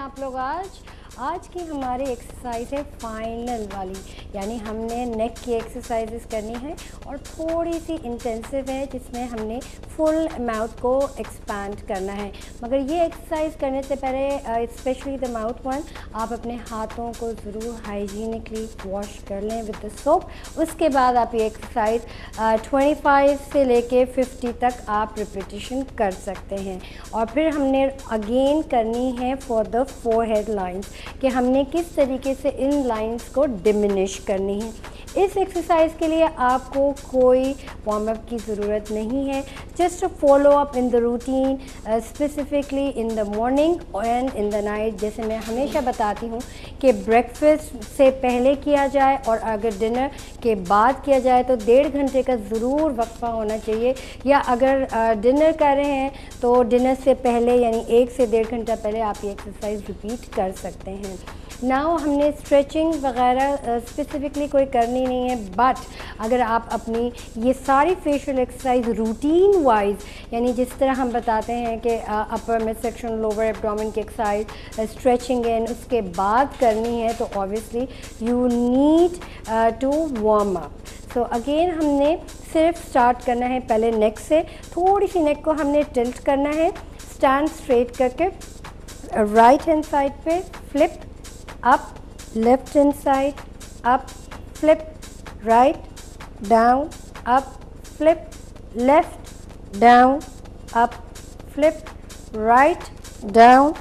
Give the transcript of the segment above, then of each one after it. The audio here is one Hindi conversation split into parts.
आप लोग। आज की हमारी एक्सरसाइज है फाइनल वाली, यानी हमने नेक की एक्सरसाइजेस करनी है और थोड़ी सी इंटेंसिव है जिसमें हमने फुल माउथ को एक्सपैंड करना है। मगर ये एक्सरसाइज करने से पहले स्पेशली द माउथ वन, आप अपने हाथों को ज़रूर हाइजीनिकली वॉश कर लें विद द सोप। उसके बाद आप ये एक्सरसाइज 25 से लेके 50 तक आप रिपीटिशन कर सकते हैं। और फिर हमने अगेन करनी है फॉर द फोरहेड लाइंस, कि हमने किस तरीके से इन लाइंस को डिमिनिश करनी है। इस एक्सरसाइज के लिए आपको कोई वार्म अप की ज़रूरत नहीं है, just follow up in the routine specifically in the morning and in the night. जैसे मैं हमेशा बताती हूँ कि ब्रेकफास्ट से पहले किया जाए और अगर डिनर के बाद किया जाए तो 1.5 घंटे का ज़रूर वक्फा होना चाहिए, या अगर डिनर कर रहे हैं तो डिनर से पहले यानी 1 से 1.5 घंटा पहले आप ये एक्सरसाइज रिपीट कर सकते हैं। नाउ हमने स्ट्रेचिंग वगैरह स्पेसिफिकली कोई करनी नहीं है, बट अगर आप अपनी ये सारी फेशियल एक्सरसाइज रूटीन वाइज, यानी जिस तरह हम बताते हैं कि upper mid section lower abdomen की एक्सरसाइज स्ट्रेचिंग इन उसके बाद करनी है, तो obviously you need to warm up. So again हमने सिर्फ स्टार्ट करना है पहले नेक से, थोड़ी सी नेक को हमने टिल्ट करना है, स्टैंड स्ट्रेट करके राइट हैंड साइड पे flip up, left hand side, up, flip, right, down, up, flip, left, down, up, flip, right, down,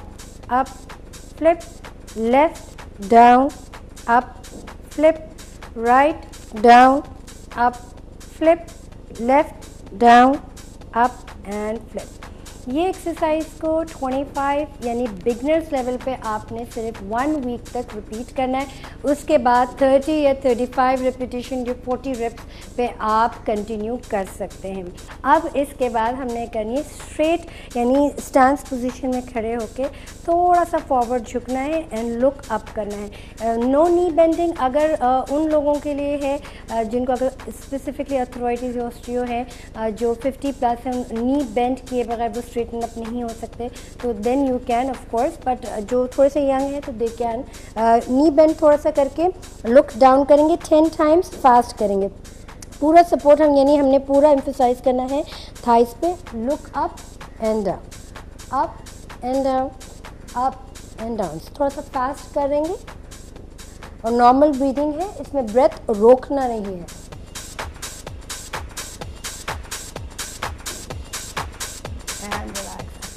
up, flip, left, down, up, flip, right, down, up, flip, left, down, up and flip। ये एक्सरसाइज को 25 यानी बिगनर्स लेवल पे आपने सिर्फ 1 वीक तक रिपीट करना है। उसके बाद 30 या 35 रिपीटिशन या 40 रेप्स पे आप कंटिन्यू कर सकते हैं। अब इसके बाद हमने करनी है स्ट्रेट यानी स्टैंड पोजीशन में खड़े होके थोड़ा सा फॉरवर्ड झुकना है एंड लुक अप करना है। नो नी बेंडिंग अगर उन लोगों के लिए है जिनको अगर स्पेसिफिकली अर्थराइटिस या ऑस्टियो है, जो 50+ है, नी बेंड किए बगैर वो स्ट्रेटन अप नहीं हो सकते, तो then you can of course, but जो थोड़े से यंग है तो दे कैन नी बेंड थोड़ा सा करके लुक डाउन करेंगे, 10 टाइम्स फास्ट करेंगे। पूरा सपोर्ट हम यानी हमने पूरा एम्फसाइज करना है थाइस पे। Look up and down, up and down, up and down. थोड़ा सा फास्ट करेंगे और नॉर्मल ब्रीदिंग है, इसमें ब्रेथ रोकना नहीं है।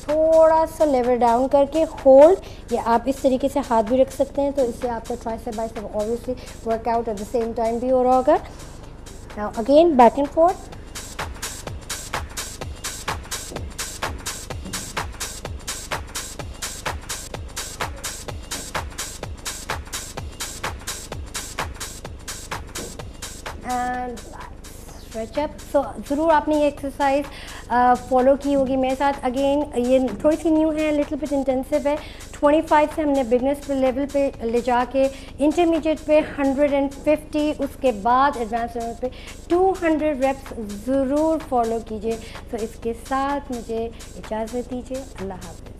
थोड़ा सा लेवल डाउन करके होल्ड, या आप इस तरीके से हाथ भी रख सकते हैं, तो इससे आपका tricep bicep obviously workout at the same time भी हो रहा होगा। Now again back and forth, and stretch up. So ज़रूर आपने ये एक्सरसाइज फॉलो की होगी मेरे साथ। अगेन ये थोड़ी सी न्यू है, लिटिल बिट इंटेंसिव है। 25 से हमने बिगनर्स पे लेवल पे ले जाके इंटरमीडिएट पे 150, उसके बाद एडवांस लेवल पे 200 रेप्स ज़रूर फॉलो कीजिए। तो इसके साथ मुझे इजाज़त दीजिए, अल्लाह हाफ़िज़।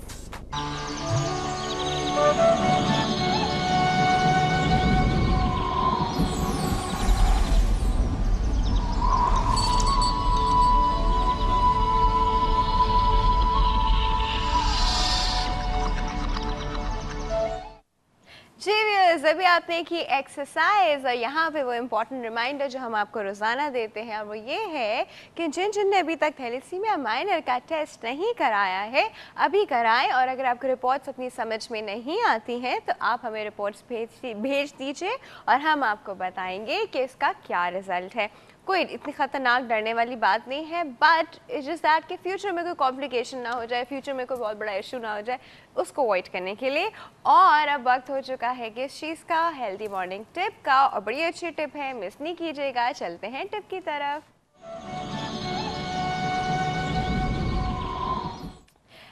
जी व्यूअर्स, अभी आपने की एक्सरसाइज, और यहाँ पे वो इम्पॉर्टेंट रिमाइंडर जो हम आपको रोज़ाना देते हैं, और वो ये है कि जिन ने अभी तक थैलेसीमिया माइनर का टेस्ट नहीं कराया है अभी कराएं। और अगर आपको रिपोर्ट्स अपनी समझ में नहीं आती हैं तो आप हमें रिपोर्ट्स भेज दीजिए और हम आपको बताएंगे कि इसका क्या रिज़ल्ट है। कोई इतनी ख़तरनाक डरने वाली बात नहीं है, बट इट्स जस्ट दैट कि फ्यूचर में कोई कॉम्प्लिकेशन ना हो जाए, फ्यूचर में कोई बहुत बड़ा इशू ना हो जाए, उसको अवॉइड करने के लिए। और अब वक्त हो चुका है कि इस चीज़ का, हेल्दी मॉर्निंग टिप का, और बड़ी अच्छी टिप है, मिस नहीं कीजिएगा। चलते हैं टिप की तरफ।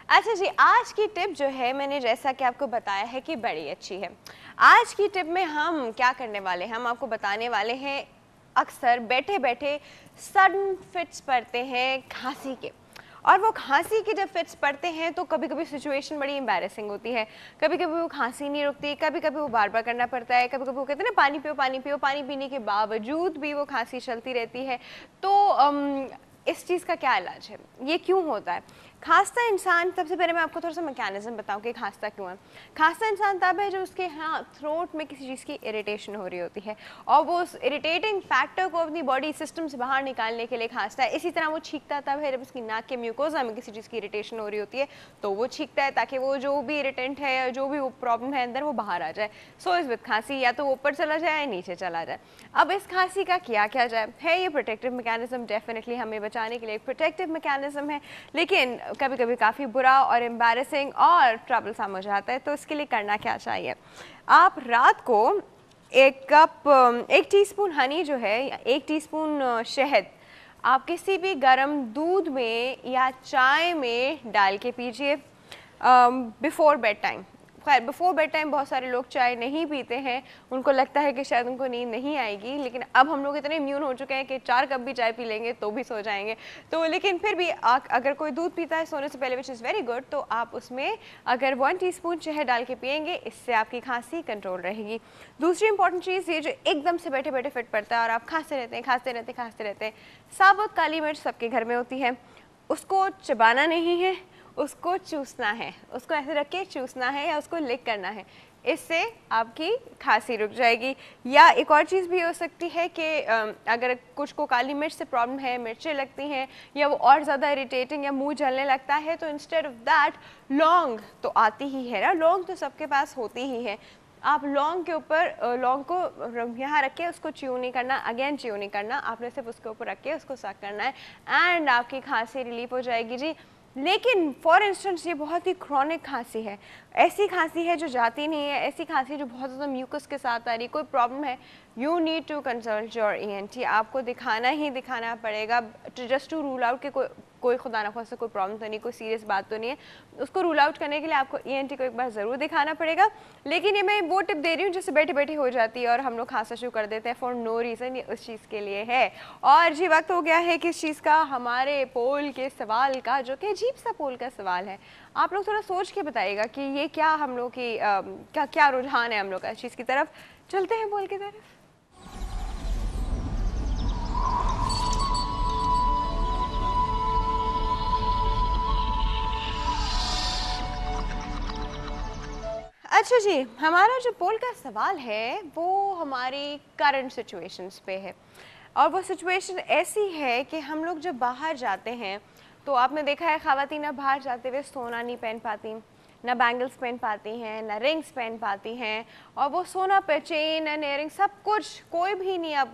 अच्छा जी, आज की टिप जो है मैंने जैसा कि आपको बताया है कि बड़ी अच्छी है। आज की टिप में हम क्या करने वाले हैं, हम आपको बताने वाले हैं अक्सर बैठे बैठे सडन फिट्स पड़ते हैं खांसी के, और वो खांसी के जब फिट्स पड़ते हैं तो कभी कभी सिचुएशन बड़ी एम्बैरेसिंग होती है, कभी कभी वो खांसी नहीं रुकती, कभी कभी वो बार बार करना पड़ता है, कभी कभी वो कहते हैं ना पानी पियो पानी पियो, पानी पीने के बावजूद भी वो खांसी चलती रहती है। तो इस चीज़ का क्या इलाज है, ये क्यों होता है? खांसता इंसान, सबसे पहले मैं आपको थोड़ा सा मैकेनिज्म बताऊं कि खांसता क्यों है। खांसता इंसान तब है जब उसके थ्रोट में किसी चीज़ की इरिटेशन हो रही होती है और वो उस इरिटेटिंग फैक्टर को अपनी बॉडी सिस्टम से बाहर निकालने के लिए खांसता है। इसी तरह वो छींकता तब है जब उसकी नाक के म्यूकोजा में किसी चीज़ की इरिटेशन हो रही होती है, तो वो छींकता है ताकि वो जो भी इरिटेंट है, जो भी वो प्रॉब्लम है अंदर, वो बाहर आ जाए। सो इस विद खांसी या तो वो ऊपर चला जाए या नीचे चला जाए। अब इस खांसी का किया क्या जाए? है ये प्रोटेक्टिव मैकेनिज्म, डेफिनेटली हमें बचाने के लिए एक प्रोटेक्टिव मैकेनिज्म है, लेकिन कभी कभी काफ़ी बुरा और एम्बैरेसिंग और ट्रबलसम हो जाता है। तो इसके लिए करना क्या चाहिए? आप रात को 1 टीस्पून हनी जो है, 1 टीस्पून शहद आप किसी भी गर्म दूध में या चाय में डाल के पीजिए बिफोर बेड टाइम। खैर बिफोर बेड टाइम बहुत सारे लोग चाय नहीं पीते हैं, उनको लगता है कि शायद उनको नींद नहीं आएगी, लेकिन अब हम लोग इतने इम्यून हो चुके हैं कि 4 कप भी चाय पी लेंगे तो भी सो जाएंगे। तो लेकिन फिर भी अगर कोई दूध पीता है सोने से पहले, विच इज़ वेरी गुड, तो आप उसमें अगर 1 टीस्पून शहद डाल के पियेंगे, इससे आपकी खांसी कंट्रोल रहेगी। दूसरी इंपॉर्टेंट चीज़ ये जो एकदम से बैठे बैठे फिट पड़ता है और आप खांसते रहते हैं खांसते रहते हैं खांसते रहते हैं, साबुत काली मिर्च सबके घर में होती है, उसको चबाना नहीं है, उसको चूसना है, उसको ऐसे रख के चूसना है या उसको लिक करना है, इससे आपकी खांसी रुक जाएगी। या एक और चीज़ भी हो सकती है कि अगर कुछ को काली मिर्च से प्रॉब्लम है, मिर्चें लगती हैं या वो और ज़्यादा इरिटेटिंग या मुंह जलने लगता है, तो इंस्टेड ऑफ दैट लौंग तो आती ही है ना, लौंग तो सबके पास होती ही है, आप लौंग के ऊपर लौंग को यहाँ रख के उसको च्यू नहीं करना, अगेन च्यू नहीं करना, आपने सिर्फ उसके ऊपर रख के उसको सक करना है एंड आपकी खांसी रिलीफ हो जाएगी जी। लेकिन फॉर इंस्टेंस ये बहुत ही क्रॉनिक खांसी है, ऐसी खांसी है जो जाती नहीं है, ऐसी खांसी जो बहुत ज़्यादा म्यूकस के साथ आ रही है, कोई प्रॉब्लम है, you need to consult your ENT। आपको दिखाना ही दिखाना पड़ेगा जस्ट टू रूल आउट कि कोई खुदा ना खास्ता कोई प्रॉब्लम तो नहीं, कोई सीरियस बात तो नहीं है। उसको रूल आउट करने के लिए आपको ENT को एक बार ज़रूर दिखाना पड़ेगा। लेकिन ये मैं वो टिप दे रही हूँ जिससे बैठी बैठी हो जाती है और हम लोग खांसना शुरू कर देते हैं फॉर नो रीज़न, ये उस चीज़ के लिए है। और जी वक्त हो गया है किस चीज़ का, हमारे पोल के सवाल का, जो कि अजीब सा पोल का सवाल है। आप लोग थोड़ा सोच के बताइएगा कि ये क्या हम लोग की क्या रुझान है हम लोग का इस चीज़ की तरफ। चलते हैं पोल की तरफ। अच्छा जी, हमारा जो पोल का सवाल है वो हमारी करंट सिचुएशंस पे है, और वो सिचुएशन ऐसी है कि हम लोग जब बाहर जाते हैं तो आपने देखा है ख़वातीन अब बाहर जाते हुए सोना नहीं पहन पाती, ना बैंगल्स पहन पाती हैं, ना रिंग्स पहन पाती हैं, और वो सोना पे चेन एंड इयरिंग सब कुछ कोई भी नहीं अब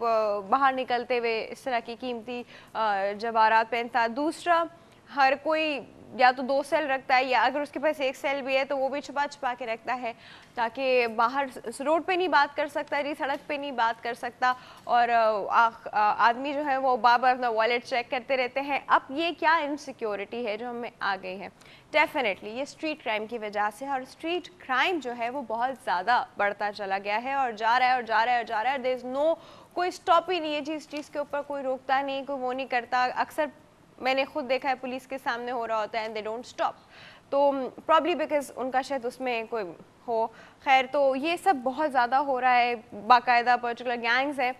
बाहर निकलते हुए इस तरह की कीमती जवाहरात पहनता। दूसरा, हर कोई या तो 2 सेल रखता है, या अगर उसके पास 1 सेल भी है तो वो भी छुपा छुपा के रखता है ताकि बाहर रोड पे नहीं बात कर सकता जी, सड़क पे नहीं बात कर सकता, और आदमी जो है वो बार बार अपना वॉलेट चेक करते रहते हैं। अब ये क्या इनसिक्योरिटी है जो हमें आ गई है? डेफिनेटली ये स्ट्रीट क्राइम की वजह से, और स्ट्रीट क्राइम जो है वो बहुत ज़्यादा बढ़ता चला गया है और जा रहा है और जा रहा है और जा रहा है। देयर इज़ नो, कोई स्टॉप ही नहीं है जी, इस चीज़ के ऊपर कोई रोकता नहीं, कोई वो नहीं करता। अक्सर मैंने खुद देखा है पुलिस के सामने हो रहा होता है एंड दे डोंट स्टॉप, तो प्रॉब्ली बिकॉज उनका शायद उसमें कोई हो। खैर, तो ये सब बहुत ज़्यादा हो रहा है, बाकायदा पर्टिकुलर गैंग्स हैं।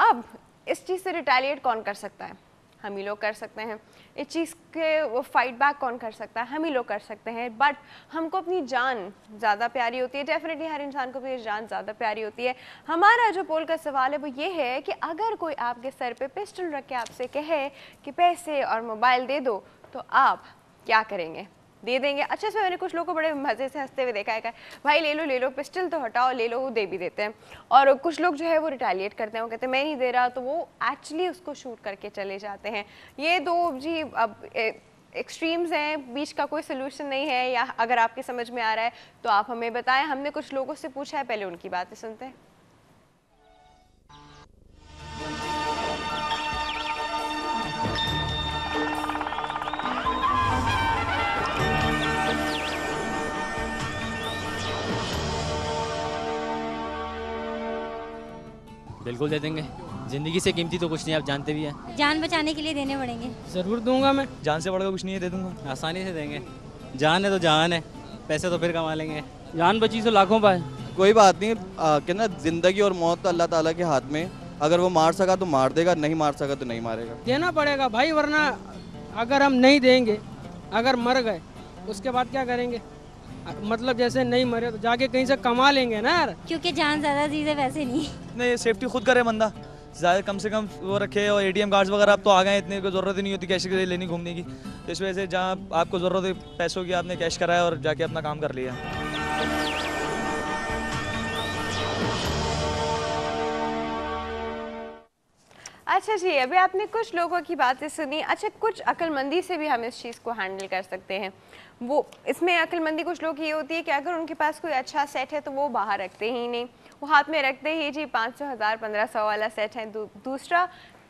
अब इस चीज़ से रिटेलिएट कौन कर सकता है? हम ही लोग कर सकते हैं। इस चीज़ के वो फाइट बैक कौन कर सकता है? हम ही लोग कर सकते हैं। बट हमको अपनी जान ज़्यादा प्यारी होती है, डेफिनेटली हर इंसान को अपनी जान ज़्यादा प्यारी होती है। हमारा जो पोल का सवाल है वो ये है कि अगर कोई आपके सर पे पिस्टल रख के आपसे कहे कि पैसे और मोबाइल दे दो, तो आप क्या करेंगे? दे देंगे? अच्छा, इसमें मैंने कुछ लोगों को बड़े मज़े से हंसते हुए देखा है, भाई ले लो पिस्टल तो हटाओ, ले लो, वो दे भी देते हैं। और कुछ लोग जो है वो रिटेलिएट करते हैं, वो कहते हैं मैं नहीं दे रहा, तो वो एक्चुअली उसको शूट करके चले जाते हैं। ये दो जी अब एक्सट्रीम्स हैं, बीच का कोई सोल्यूशन नहीं है। या अगर आपके समझ में आ रहा है तो आप हमें बताएं। हमने कुछ लोगों से पूछा है, पहले उनकी बातें सुनते हैं। बिल्कुल दे देंगे। ज़िंदगी से कीमती तो कुछ नहीं, आप जानते भी हैं। जान बचाने के लिए देने पड़ेंगे। ज़रूर दूंगा मैं, जान से बढ़कर कुछ नहीं है, दे दूंगा। आसानी से देंगे, जान है तो जान है, पैसे तो फिर कमा लेंगे। जान बची तो लाखों पाए। कोई बात नहीं, कहना ज़िंदगी और मौत तो अल्लाह ताला के हाथ में, अगर वो मार सका तो मार देगा, नहीं मार सका तो नहीं मारेगा। देना पड़ेगा भाई, वरना अगर हम नहीं देंगे, अगर मर गए उसके बाद क्या करेंगे? मतलब जैसे नहीं मरे तो जाके कहीं से कमा लेंगे ना यार। क्योंकि जान ज़्यादा चीज़ है, वैसे नहीं। नहीं, सेफ्टी खुद करे बंदा, ज़्यादा कम से कम वो रखे। और एटीएम कार्ड्स वगैरह अब तो आ गए, इतनी कोई ज़रूरत ही नहीं होती कैश के लेनी घूमने की। तो इस वजह से जहाँ आपको ज़रूरत है पैसों की, आपने कैश कराया और जाके अपना काम कर लिया। अच्छा जी, अभी आपने कुछ लोगों की बातें सुनी। अच्छा, कुछ अक्लमंदी से भी हम इस चीज़ को हैंडल कर सकते हैं। वो इसमें अक्लमंदी कुछ लोग ये होती है कि अगर उनके पास कोई अच्छा सेट है तो वो बाहर रखते ही नहीं, वो हाथ में रखते ही जी 500, 1000, 1500 वाला सेट है। दूसरा,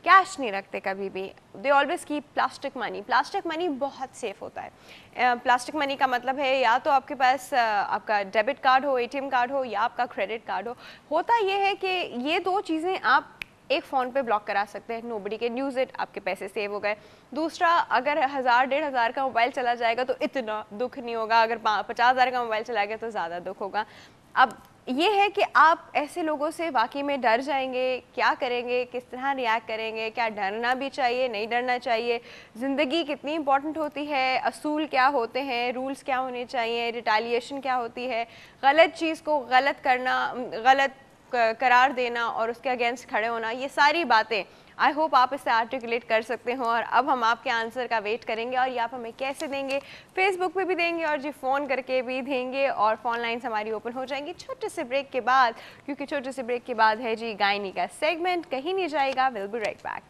कैश नहीं रखते कभी भी, they always keep plastic money. Plastic money बहुत सेफ होता है। प्लास्टिक मनी का मतलब है या तो आपके पास आपका डेबिट कार्ड हो, एटीएम कार्ड हो, या आपका क्रेडिट कार्ड हो। होता ये है कि ये दो चीज़ें आप एक फ़ोन पे ब्लॉक करा सकते हैं, नोबडी कैन यूज़ इट, आपके पैसे सेव हो गए। दूसरा, अगर 1000, 1500 का मोबाइल चला जाएगा तो इतना दुख नहीं होगा, अगर 50,000 का मोबाइल चला गया तो ज़्यादा दुख होगा। अब ये है कि आप ऐसे लोगों से वाकई में डर जाएंगे, क्या करेंगे, किस तरह रिएक्ट करेंगे, क्या डरना भी चाहिए, नहीं डरना चाहिए, ज़िंदगी कितनी इंपॉर्टेंट होती है, असूल क्या होते हैं, रूल्स क्या होने चाहिए, रिटेलिएशन क्या होती है, गलत चीज़ को गलत करना, गलत करार देना और उसके अगेंस्ट खड़े होना, ये सारी बातें आई होप आप इससे आर्टिकुलेट कर सकते हो। और अब हम आपके आंसर का वेट करेंगे और ये आप हमें कैसे देंगे, फेसबुक पे भी देंगे और जी फ़ोन करके भी देंगे, और फ़ोन लाइन्स हमारी ओपन हो जाएंगी छोटे से ब्रेक के बाद, क्योंकि छोटे से ब्रेक के बाद है जी गायनी का सेगमेंट। कहीं नहीं जाएगा, विल बी राइट बैक।